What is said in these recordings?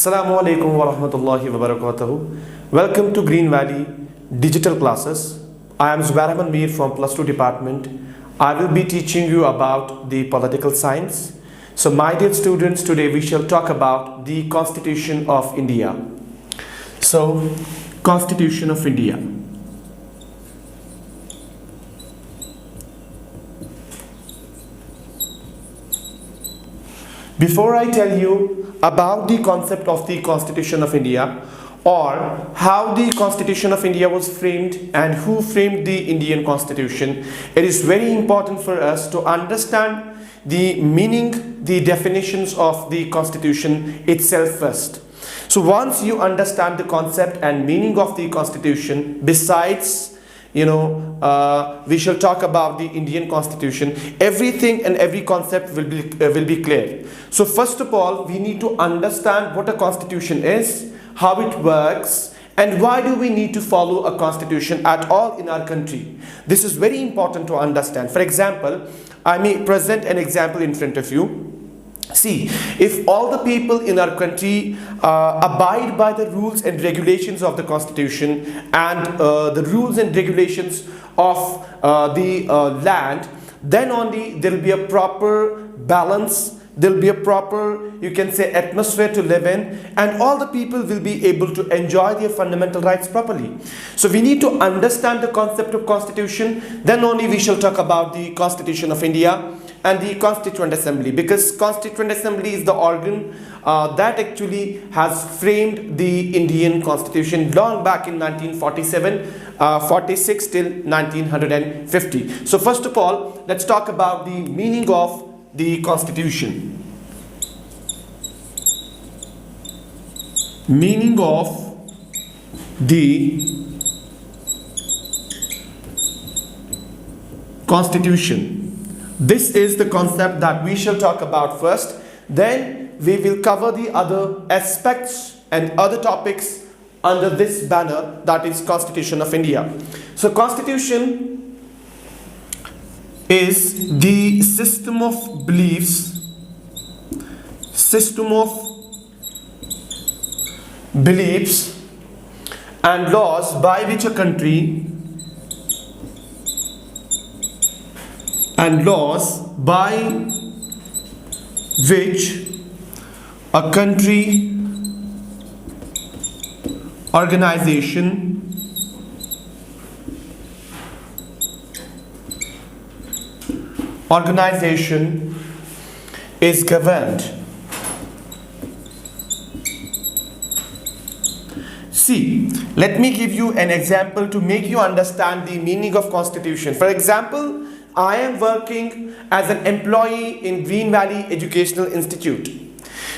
Assalamu alaikum wa rahmatullahi wa barakatuhu. Welcome to Green Valley Digital Classes. I am Zubair Ahmed Mir from Plus 2 department. I will be teaching you about the political science. So my dear students, today we shall talk about the Constitution of India. So, Constitution of India. Before I tell you about the concept of the Constitution of India or how the Constitution of India was framed and who framed the Indian Constitution, it is very important for us to understand the meaning, the definitions of the Constitution itself first. So once you understand the concept and meaning of the Constitution, besides we shall talk about the Indian Constitution, everything and every concept will be clear. So first of all, we need to understand what a constitution is, how it works, and why do we need to follow a constitution at all in our country. This is very important to understand. For example, I may present an example in front of you. See, if all the people in our country abide by the rules and regulations of the Constitution and the rules and regulations of the land, then only there will be a proper balance, there will be a proper, you can say, atmosphere to live in, and all the people will be able to enjoy their fundamental rights properly. So we need to understand the concept of Constitution, then only we shall talk about the Constitution of India and the Constituent Assembly, because Constituent Assembly is the organ that actually has framed the Indian Constitution long back in 1947, 46 till 1950. So first of all, let's talk about the meaning of the Constitution. Meaning of the Constitution. This is the concept that we shall talk about first. Then we will cover the other aspects and other topics under this banner, that is Constitution of India. So Constitution is the system of beliefs, and laws by which a country organization is governed. See, let me give you an example to make you understand the meaning of Constitution. For example, I am working as an employee in Green Valley Educational Institute.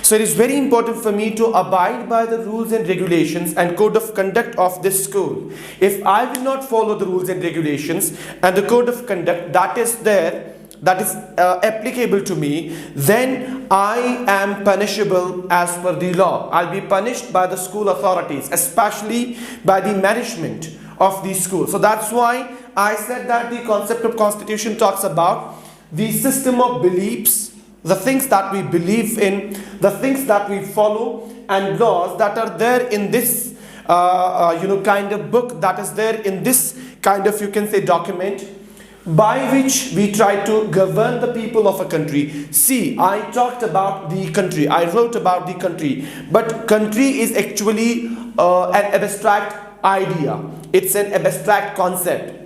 So it is very important for me to abide by the rules and regulations and code of conduct of this school. If I will not follow the rules and regulations and the code of conduct that is applicable to me, then I am punishable as per the law. I'll be punished by the school authorities, especially by the management of the school. So that's why I said that the concept of Constitution talks about the system of beliefs, the things that we believe in, the things that we follow, and laws that are there in this kind of book, that is there in this kind of, you can say, document, by which we try to govern the people of a country. See, I talked about the country, I wrote about the country, but country is actually an abstract idea. It's an abstract concept.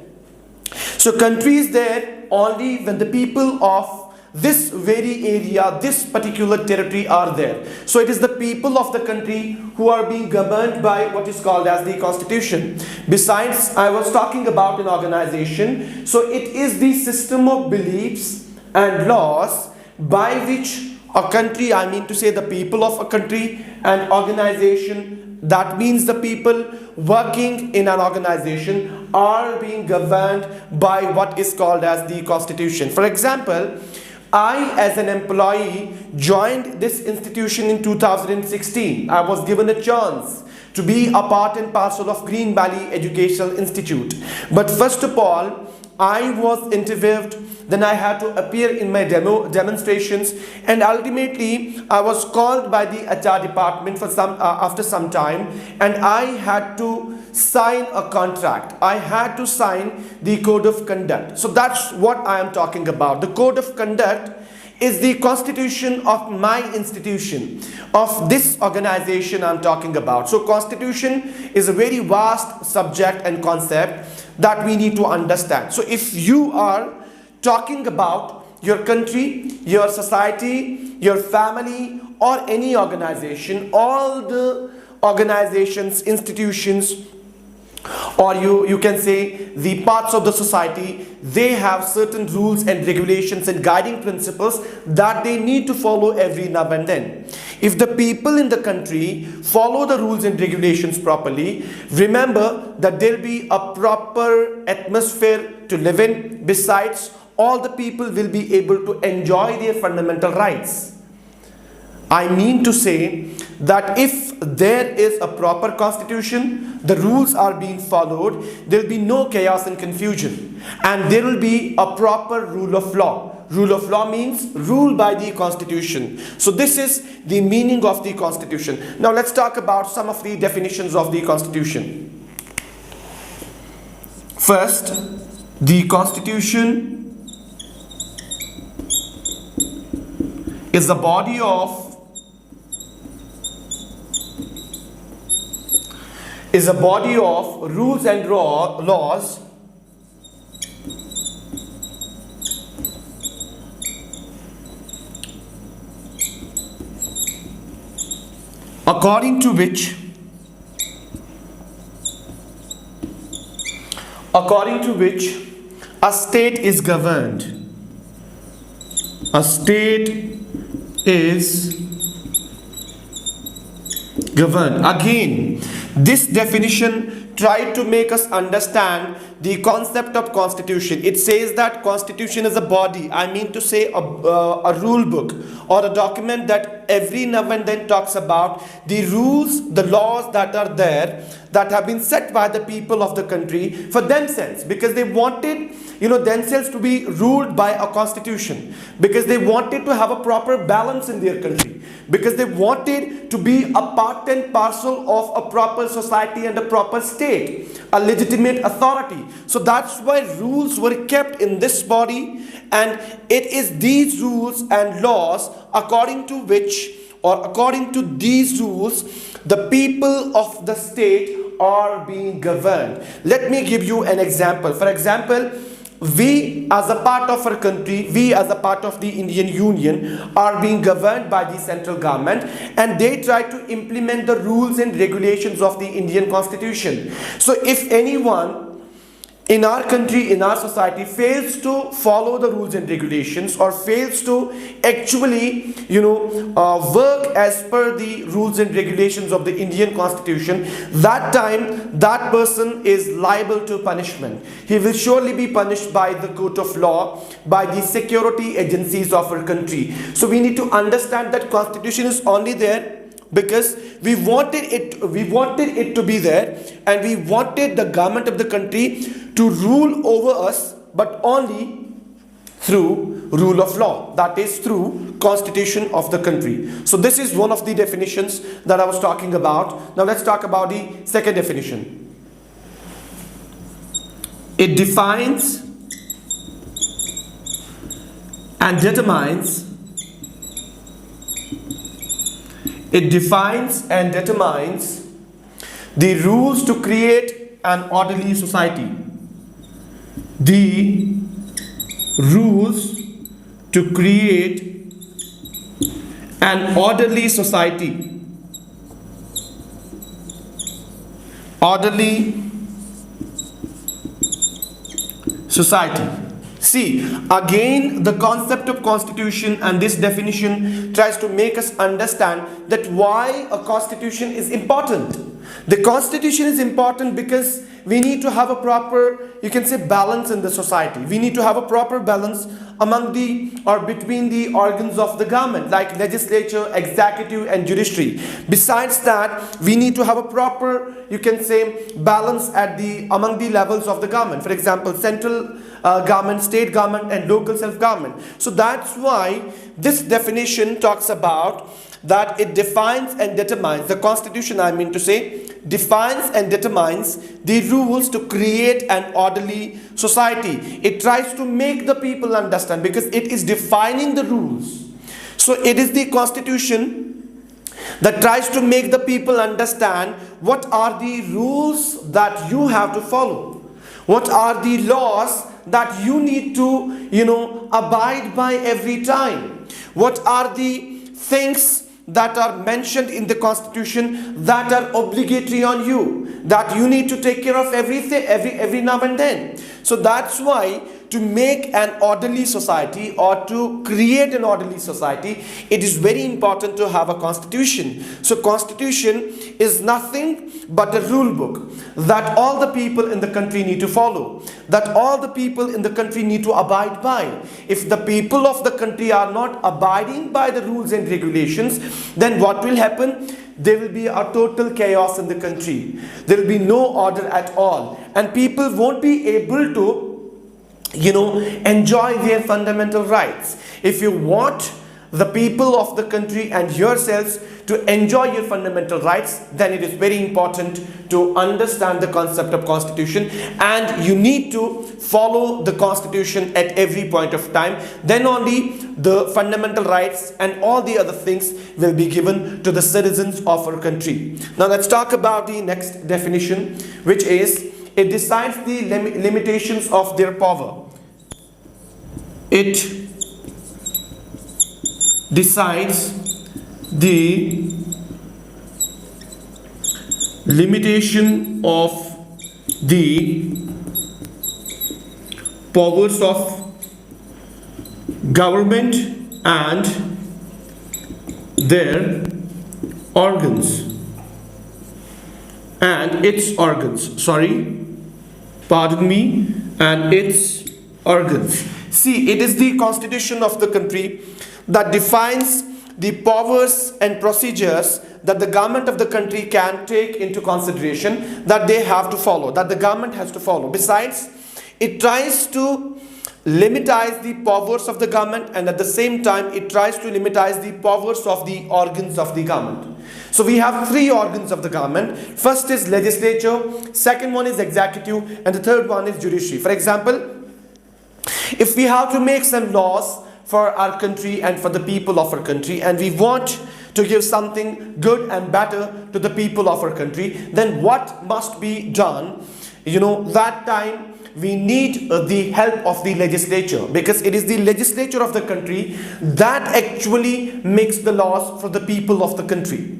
So country is there only when the people of this very area, this particular territory are there. So it is the people of the country who are being governed by what is called as the Constitution. Besides, I was talking about an organization. So it is the system of beliefs and laws by which a country, I mean to say the people of a country, and organization, that means the people working in an organization, are being governed by what is called as the Constitution. For example, I as an employee joined this institution in 2016. I was given a chance to be a part and parcel of Green Valley Educational Institute. But first of all, I was interviewed, then I had to appear in my demonstrations, and ultimately I was called by the HR department for after some time, and I had to sign a contract. I had to sign the code of conduct. So that's what I am talking about. The code of conduct is the constitution of my institution, of this organization I'm talking about. So constitution is a very vast subject and concept that we need to understand. So if you are talking about your country, your society, your family, or any organization, all the organizations, institutions, or you can say the parts of the society, they have certain rules and regulations and guiding principles that they need to follow every now and then. If the people in the country follow the rules and regulations properly, remember that there will be a proper atmosphere to live in. Besides, all the people will be able to enjoy their fundamental rights. I mean to say that if there is a proper constitution, the rules are being followed, there will be no chaos and confusion, and there will be a proper rule of law. Rule of law means rule by the constitution. So this is the meaning of the constitution. Now let's talk about some of the definitions of the constitution. First, the constitution is a body of rules and laws according to which a state is governed. A state is governed. Again, this definition tried to make us understand the concept of constitution. It says that constitution is a body, I mean to say a rule book or a document that every now and then talks about the rules, the laws that are there, that have been set by the people of the country for themselves, because they wanted themselves to be ruled by a constitution, because they wanted to have a proper balance in their country, because they wanted to be a part and parcel of a proper society and a proper state, a legitimate authority. So that's why rules were kept in this body, and it is these rules and laws according to which, or according to these rules, the people of the state are being governed. Let me give you an example. For example, we as a part of our country, we as a part of the Indian Union are being governed by the central government, and they try to implement the rules and regulations of the Indian Constitution. So if anyone in our country, in our society, fails to follow the rules and regulations, or fails to actually work as per the rules and regulations of the Indian Constitution, that time that person is liable to punishment. He will surely be punished by the court of law, by the security agencies of our country. So we need to understand that Constitution is only there because we wanted it to be there, and we wanted the government of the country to rule over us, but only through rule of law, that is through constitution of the country. So this is one of the definitions that I was talking about. Now let's talk about the second definition. It defines and determines the rules to create an orderly society. The rules to create an orderly society. Orderly society. See, again, the concept of constitution and this definition tries to make us understand that why a constitution is important. The constitution is important because we need to have a proper, you can say, balance in the society. We need to have a proper balance among the or between the organs of the government, like legislature, executive, and judiciary. Besides that, we need to have a proper, you can say, balance at the among the levels of the government. For example, central government, state government, and local self-government. So that's why this definition talks about that it defines and determines, the constitution, I mean to say, defines and determines the rules to create an orderly society. It tries to make the people understand, because it is defining the rules. So it is the constitution that tries to make the people understand what are the rules that you have to follow, what are the laws that you need to abide by every time, what are the things that are mentioned in the constitution that are obligatory on you, that you need to take care of everything every now and then. So that's why, to make an orderly society or to create an orderly society, it is very important to have a constitution. So constitution is nothing but a rule book that all the people in the country need to follow, that all the people in the country need to abide by. If the people of the country are not abiding by the rules and regulations, then what will happen? There will be a total chaos in the country. There will be no order at all, and people won't be able to enjoy their fundamental rights. If you want the people of the country and yourselves to enjoy your fundamental rights, then it is very important to understand the concept of constitution, and you need to follow the constitution at every point of time. Then only the fundamental rights and all the other things will be given to the citizens of our country. Now let's talk about the next definition, which is, it decides the limitations of their power. It decides the limitation of the powers of government and their organs and its organs. And its organs. See, it is the constitution of the country that defines the powers and procedures that the government of the country can take into consideration, that they have to follow, that the government has to follow. Besides, it tries to limitize the powers of the government, and at the same time it tries to limitize the powers of the organs of the government. So we have three organs of the government. First is legislature, second one is executive, and the third one is judiciary. For example, if we have to make some laws for our country and for the people of our country, and we want to give something good and better to the people of our country, then what must be done? That time we need the help of the legislature, because it is the legislature of the country that actually makes the laws for the people of the country.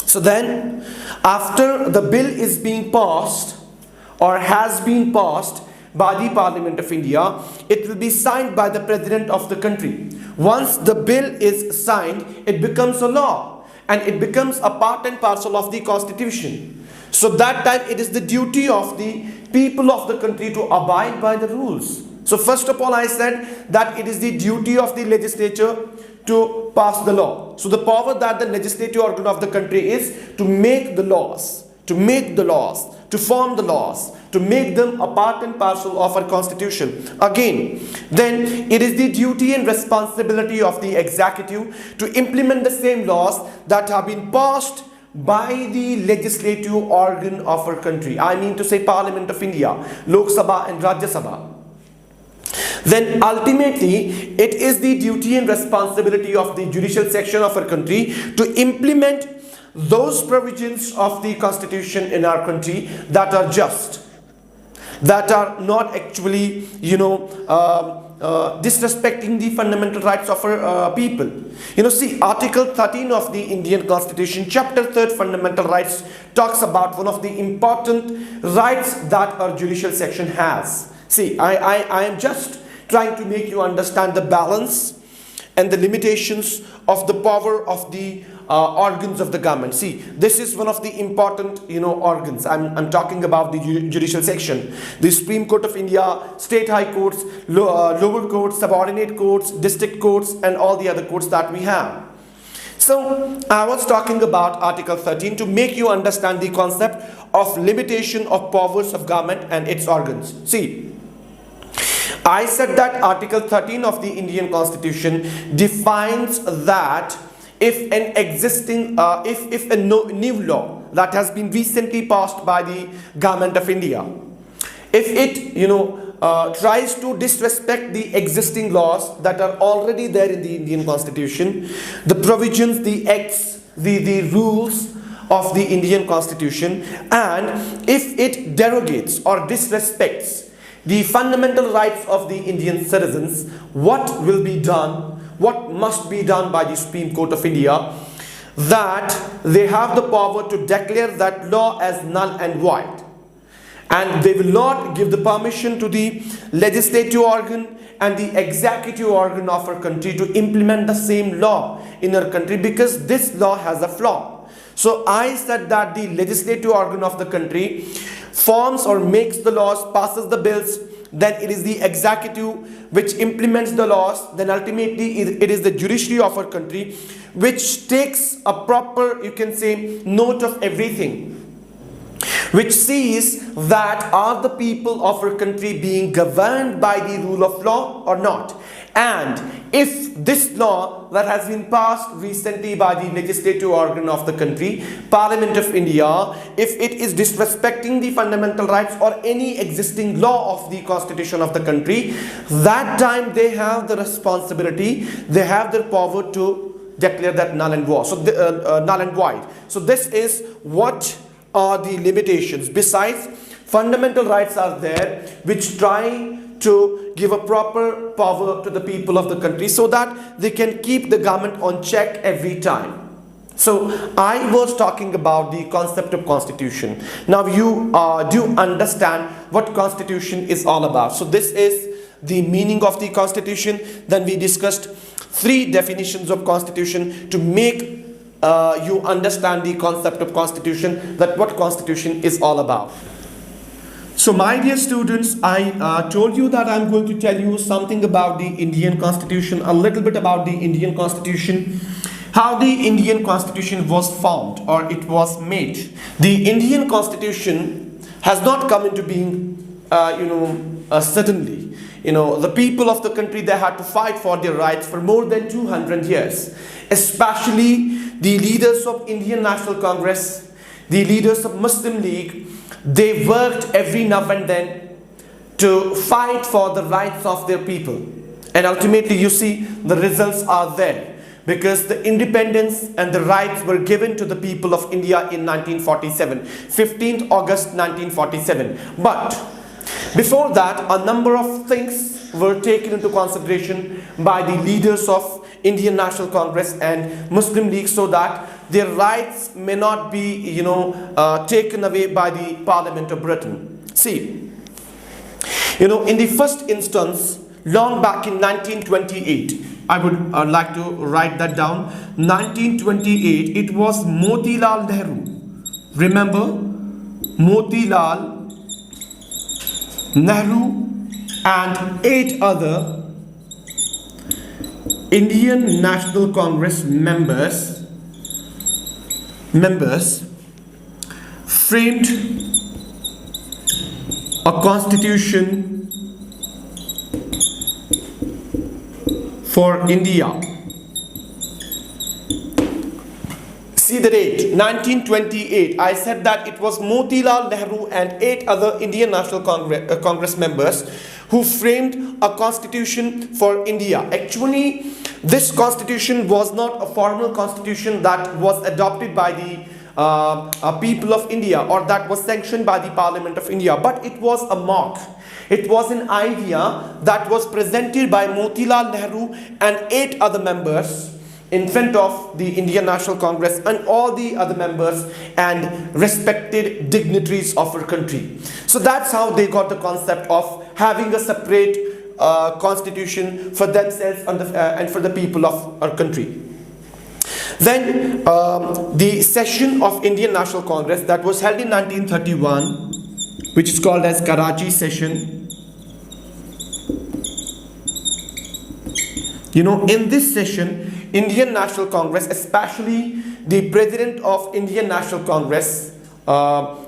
So then, after the bill is being passed or has been passed by the Parliament of India, it will be signed by the President of the country. Once the bill is signed, it becomes a law, and it becomes a part and parcel of the constitution. So that time it is the duty of the people of the country to abide by the rules. So first of all, I said that it is the duty of the legislature to pass the law. So the power that the legislative organ of the country is to make the laws, to form the laws, to make them a part and parcel of our constitution. Again, then it is the duty and responsibility of the executive to implement the same laws that have been passed by the legislative organ of our country. I mean to say Parliament of India, Lok Sabha and Rajya Sabha. Then ultimately, it is the duty and responsibility of the judicial section of our country to implement those provisions of the constitution in our country that are just, that are not actually disrespecting the fundamental rights of our people. See, Article 13 of the Indian Constitution, Chapter 3, Fundamental Rights, talks about one of the important rights that our judicial section has. See, I am just trying to make you understand the balance and the limitations of the power of the organs of the government. See, this is one of the important, organs. I'm talking about the judicial section. The Supreme Court of India, state high courts, lower courts, subordinate courts, district courts, and all the other courts that we have. So I was talking about Article 13 to make you understand the concept of limitation of powers of government and its organs. See, I said that Article 13 of the Indian Constitution defines that if an existing, if a new law that has been recently passed by the government of India, if it tries to disrespect the existing laws that are already there in the Indian Constitution, the provisions, the acts, the rules of the Indian Constitution, and if it derogates or disrespects the fundamental rights of the Indian citizens, what will be done, what must be done by the Supreme Court of India, that they have the power to declare that law as null and void. And they will not give the permission to the legislative organ and the executive organ of our country to implement the same law in our country, because this law has a flaw. So I said that the legislative organ of the country forms or makes the laws, passes the bills, then it is the executive which implements the laws, then ultimately it is the judiciary of our country which takes a proper, you can say, note of everything, which sees that are the people of our country being governed by the rule of law or not. And if this law that has been passed recently by the legislative organ of the country, Parliament of India, if it is disrespecting the fundamental rights or any existing law of the constitution of the country, that time they have the responsibility, they have the power to declare that null and void. Null and void. So this is what are the limitations. Besides, fundamental rights are there which try to give a proper power to the people of the country so that they can keep the government on check every time. So I was talking about the concept of constitution. Now you do understand what constitution is all about. So this is the meaning of the constitution. Then we discussed 3 definitions of constitution to make you understand the concept of constitution, that what constitution is all about. So my dear students, I told you that I'm going to tell you something about the Indian Constitution, a little bit about the Indian Constitution, how the Indian Constitution was formed or it was made. The Indian Constitution has not come into being, suddenly. The people of the country, they had to fight for their rights for more than 200 years, especially the leaders of Indian National Congress, the leaders of Muslim League. They worked every now and then to fight for the rights of their people. And ultimately, you see, the results are there, because the independence and the rights were given to the people of India in 1947, 15th August 1947. But before that, a number of things were taken into consideration by the leaders of Indian National Congress and Muslim League so that their rights may not be, taken away by the Parliament of Britain. See, in the first instance, long back in 1928, I would like to write that down. 1928, it was Motilal Nehru. Remember, Motilal Nehru and 8 other Indian National Congress members framed a constitution for India. See the date, 1928. I said that it was Motilal Nehru and 8 other Indian National Congress members who framed a constitution for India. Actually, this constitution was not a formal constitution that was adopted by the people of India or that was sanctioned by the Parliament of India, but it was a mock. It was an idea that was presented by Motilal Nehru and 8 other members in front of the Indian National Congress and all the other members and respected dignitaries of our country. So that's how they got the concept of having a separate constitution for themselves and for the people of our country. Then the session of Indian National Congress that was held in 1931, which is called as Karachi session. You know, in this session, Indian National Congress, especially the president of Indian National Congress,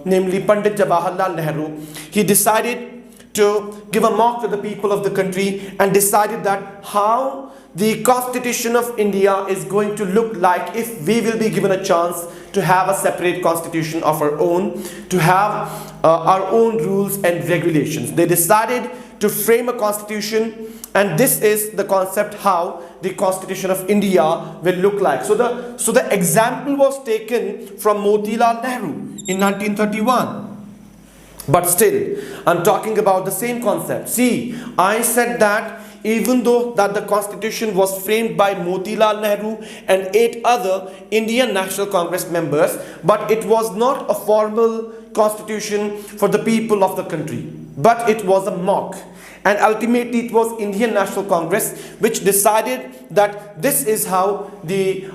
namely Pandit Jawaharlal Nehru, he decided to give a mock to the people of the country and decided that how the Constitution of India is going to look like if we will be given a chance to have a separate constitution of our own, to have our own rules and regulations. They decided to frame a constitution, and this is the concept how the Constitution of India will look like. So the example was taken from Motilal Nehru in 1931. But still, I'm talking about the same concept. See, I said that even though that the constitution was framed by Motilal Nehru and 8 other Indian National Congress members, but it was not a formal constitution for the people of the country, but it was a mock. And ultimately it was Indian National Congress which decided that this is how the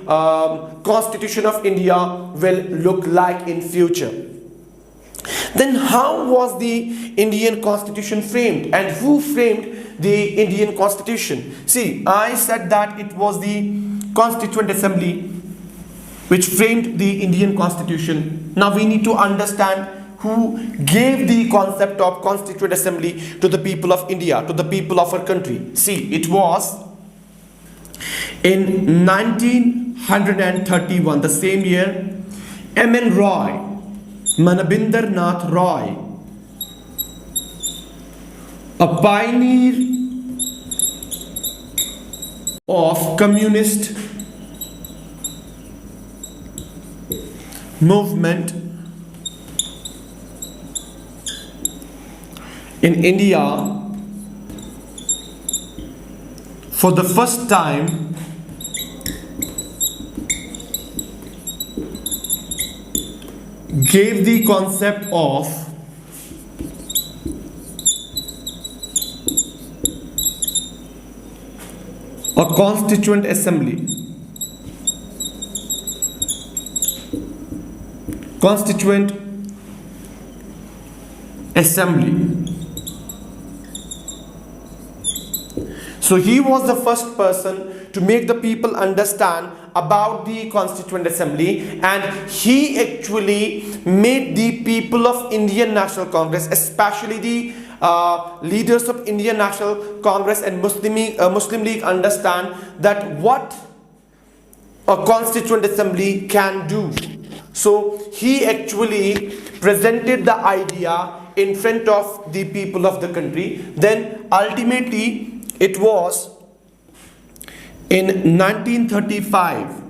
Constitution of India will look like in future. Then how was the Indian Constitution framed, and who framed the Indian Constitution? See, I said that it was the Constituent Assembly which framed the Indian Constitution. Now we need to understand who gave the concept of Constituent Assembly to the people of India, to the people of our country. See, it was in 1931, the same year, M.N. Roy, Manabinder Nath Roy, a pioneer of communist movement in India, for the first time gave the concept of a constituent assembly. Constituent assembly. So he was the first person to make the people understand about the Constituent Assembly, and he actually made the people of Indian National Congress, especially the leaders of Indian National Congress and Muslim League understand that what a Constituent Assembly can do. So he actually presented the idea in front of the people of the country. Then ultimately it was in 1935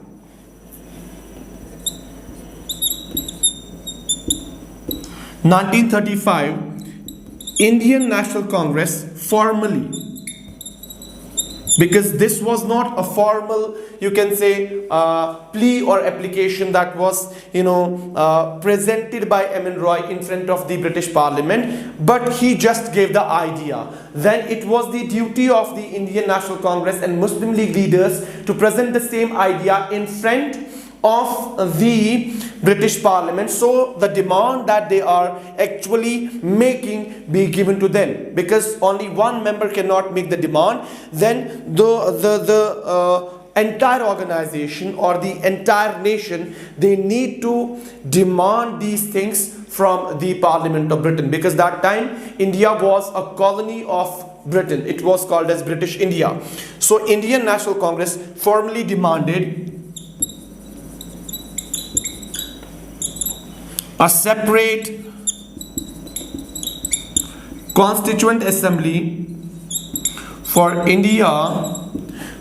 Indian National Congress formally, because this was not a formal, you can say, plea or application that was, presented by M.N. Roy in front of the British Parliament, but he just gave the idea. Then it was the duty of the Indian National Congress and Muslim League leaders to present the same idea in front of the British Parliament, so the demand that they are actually making be given to them, because only one member cannot make the demand. Then the entire organization or the entire nation, they need to demand these things from the Parliament of Britain, because that time India was a colony of Britain. It was called as British India. So Indian National Congress formally demanded a separate Constituent Assembly for India,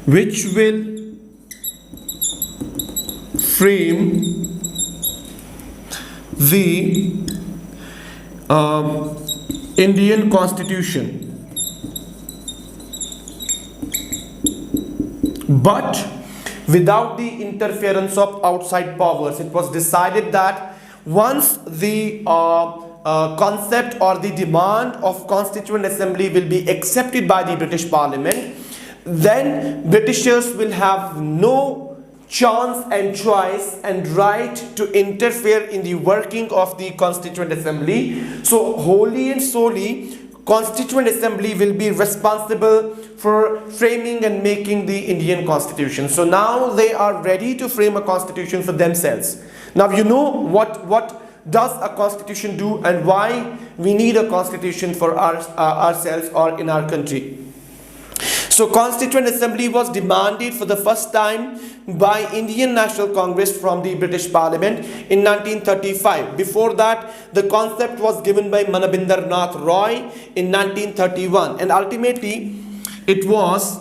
which will frame the Indian Constitution. But without the interference of outside powers. It was decided that once the concept or the demand of Constituent Assembly will be accepted by the British Parliament, then Britishers will have no chance and choice and right to interfere in the working of the Constituent Assembly. So wholly and solely Constituent Assembly will be responsible for framing and making the Indian Constitution. So now they are ready to frame a constitution for themselves. Now you know what does a constitution do and why we need a constitution for ourselves or in our country. So Constituent Assembly was demanded for the first time by Indian National Congress from the British Parliament in 1935. Before that, the concept was given by Manabinder Nath Roy in 1931, and ultimately it was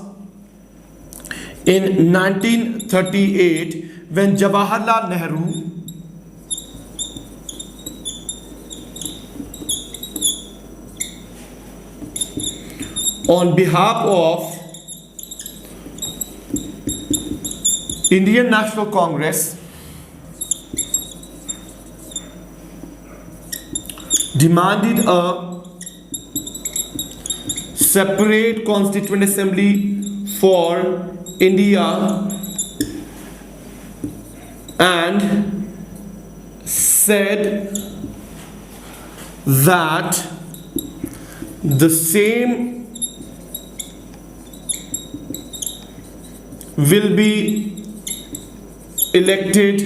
in 1938 when Jawaharlal Nehru on behalf of Indian National Congress demanded a separate Constituent Assembly for India and said that the same will be elected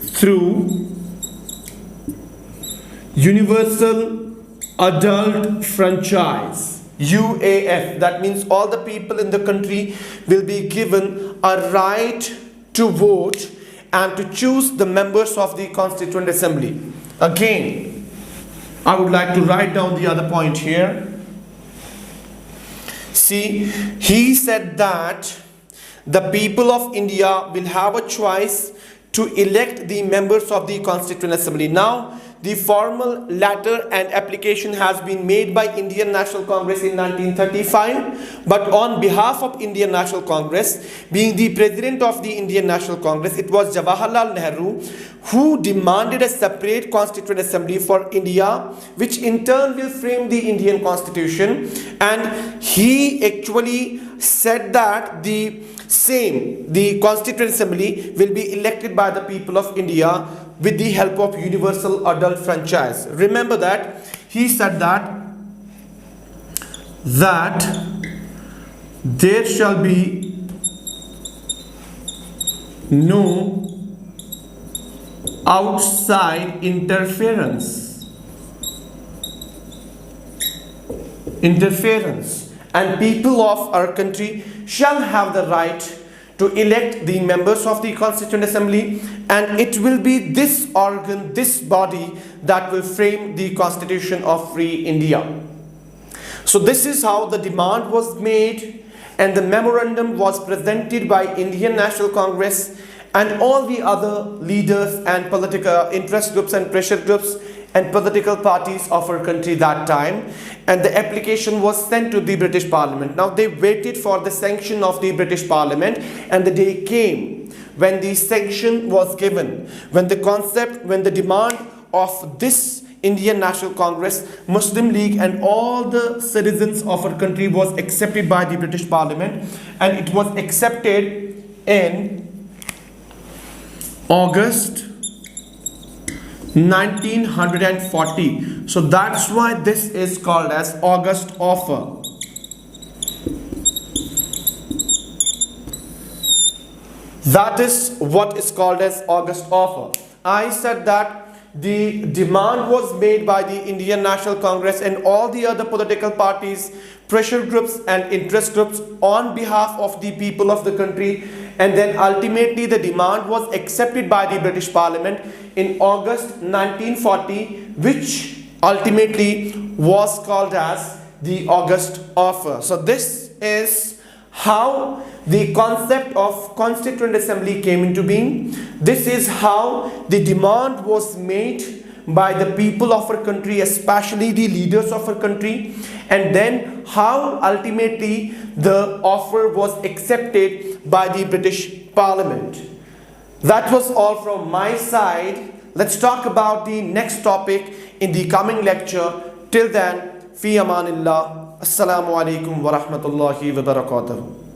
through Universal Adult Franchise, UAF. That means all the people in the country will be given a right to vote and to choose the members of the Constituent Assembly. Again, I would like to write down the other point here. See, he said that the people of India will have a choice to elect the members of the Constituent Assembly. Now, the formal letter and application has been made by Indian National Congress in 1935, but on behalf of Indian National Congress, being the president of the Indian National Congress, it was Jawaharlal Nehru who demanded a separate Constituent Assembly for India, which in turn will frame the Indian Constitution, and he actually said that the Constituent Assembly will be elected by the people of India with the help of Universal Adult Franchise. Remember that he said that there shall be no outside interference, and people of our country shall have the right to elect the members of the Constituent Assembly, and it will be this organ, this body that will frame the Constitution of Free India. So this is how the demand was made, and the memorandum was presented by Indian National Congress and all the other leaders and political interest groups and pressure groups and political parties of our country that time, and the application was sent to the British Parliament. Now they waited for the sanction of the British Parliament, and the day came when the sanction was given, when the demand of this Indian National Congress, Muslim League and all the citizens of our country was accepted by the British Parliament, and it was accepted in August 1940. So that's why this is called as August Offer. That is what is called as August Offer. I said that the demand was made by the Indian National Congress and all the other political parties, pressure groups and interest groups on behalf of the people of the country, and then ultimately the demand was accepted by the British Parliament in August 1940, which ultimately was called as the August Offer. So this is how the concept of Constituent Assembly came into being. This is how the demand was made by the people of our country, especially the leaders of our country, and then how ultimately the offer was accepted by the British Parliament. That was all from my side. Let's talk about the next topic in the coming lecture. Till then, fi amanillah. Assalamu alaikum wa rahmatullahi wa barakatuh.